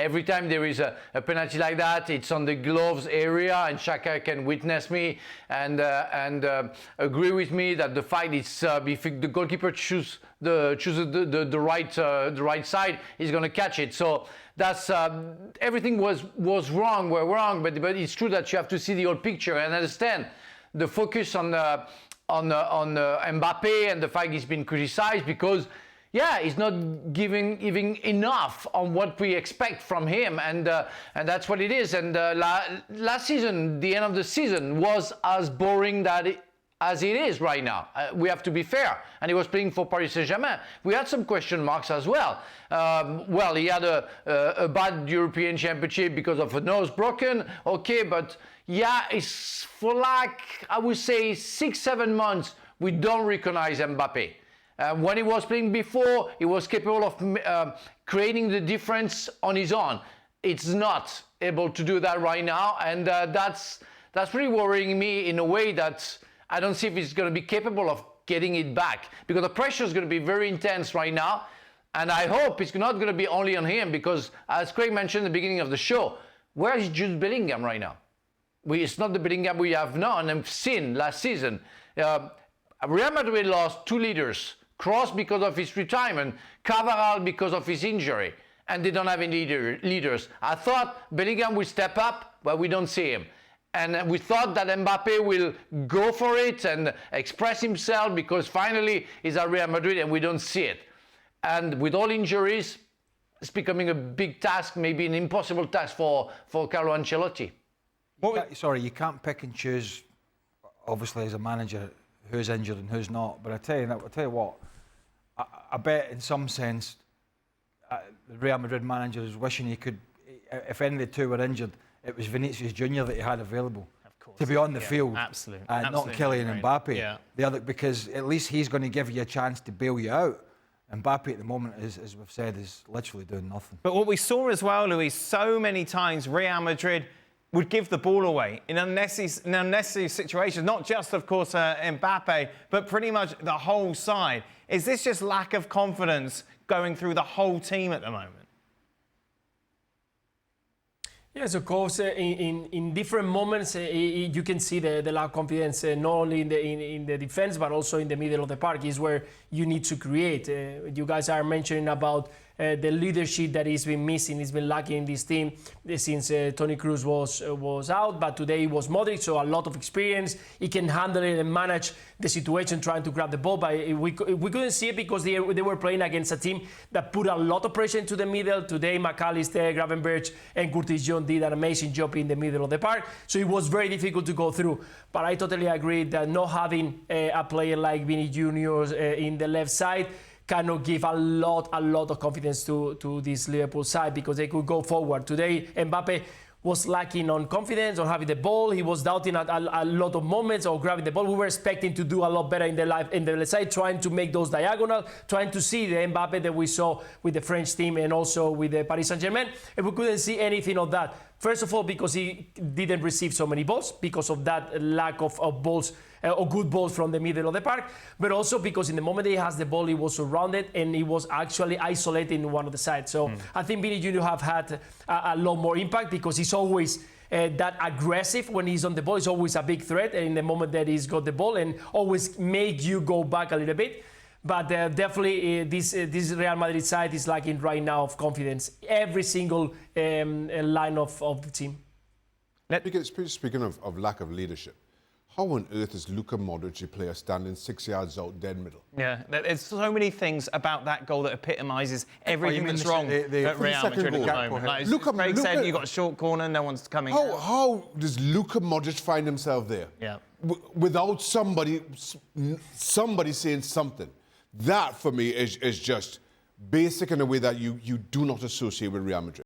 Every time there is a penalty like that, it's on the gloves area, and Shaka can witness me and agree with me that the fight is if the goalkeeper chooses the right side, he's going to catch it. So that's everything was wrong. We're wrong, but it's true that you have to see the whole picture and understand the focus on Mbappe and the fact he's been criticized because, yeah, he's not giving even enough on what we expect from him, and that's what it is. And last season, the end of the season was as boring as it is right now. We have to be fair. And he was playing for Paris Saint-Germain. We had some question marks as well. Well, he had a bad European Championship because of a nose broken. Okay, but yeah, it's for like, I would say, 6-7 months, we don't recognize Mbappe. When he was playing before, he was capable of creating the difference on his own. It's not able to do that right now, and that's really worrying me in a way that I don't see if he's going to be capable of getting it back, because the pressure is going to be very intense right now, and I hope it's not going to be only on him, because as Craig mentioned at the beginning of the show, where is Jude Bellingham right now? It's not the Bellingham we have known and seen last season. Real Madrid lost 2 leaders, Kroos because of his retirement, Carvajal because of his injury, and they don't have any leaders. I thought Bellingham would step up, but we don't see him. And we thought that Mbappe will go for it and express himself because finally he's at Real Madrid and we don't see it. And with all injuries, it's becoming a big task, maybe an impossible task for Carlo Ancelotti. You can't pick and choose, obviously, as a manager, who's injured and who's not. But I tell you what, I bet in some sense, the Real Madrid manager is wishing he could, if any of the 2 were injured, it was Vinícius Jr that he had available to be on the field. Absolutely. Not Kylian Mbappe. Yeah. The other, because at least he's going to give you a chance to bail you out. Mbappe at the moment, as we've said, is literally doing nothing. But what we saw as well, Luis, so many times Real Madrid would give the ball away in unnecessary situations, not just, of course, Mbappe, but pretty much the whole side. Is this just lack of confidence going through the whole team at the moment? Yes, of course. In different moments, you can see the lack of confidence, not only in the defense, but also in the middle of the park is where you need to create. You guys are mentioning about the leadership that he's been missing, he's been lacking in this team since Toni Kroos was out, but today it was Modric, so a lot of experience. He can handle it and manage the situation trying to grab the ball, but we couldn't see it because they were playing against a team that put a lot of pressure into the middle. Today, McAllister, Gravenberch and Curtis Jones did an amazing job in the middle of the park, so it was very difficult to go through. But I totally agree that not having a player like Vinícius Jr. In the left side cannot give a lot of confidence to this Liverpool side, because they could go forward. Today, Mbappe was lacking on confidence, on having the ball. He was doubting at a lot of moments of grabbing the ball. We were expecting to do a lot better in the left side, trying to make those diagonal, trying to see the Mbappe that we saw with the French team and also with the Paris Saint-Germain. And we couldn't see anything of that. First of all, because he didn't receive so many balls, because of that lack of balls, or good balls from the middle of the park, but also because in the moment he has the ball, he was surrounded and he was actually isolated in one of the sides. So I think Vinícius Jr. have had a lot more impact, because he's always that aggressive when he's on the ball. He's always a big threat in the moment that he's got the ball and always make you go back a little bit. But definitely this Real Madrid side is lacking right now of confidence. Every single line of the team. Speaking of lack of leadership, how on earth is Luka Modric, a player standing 6 yards out, dead middle? Yeah, there's so many things about that goal that epitomises everything that's wrong at Real Madrid at the moment. Like Craig said, you've got a short corner, no one's coming out. How does Luka Modric find himself there? Yeah. Without somebody saying something. That, for me, is just basic in a way that you do not associate with Real Madrid.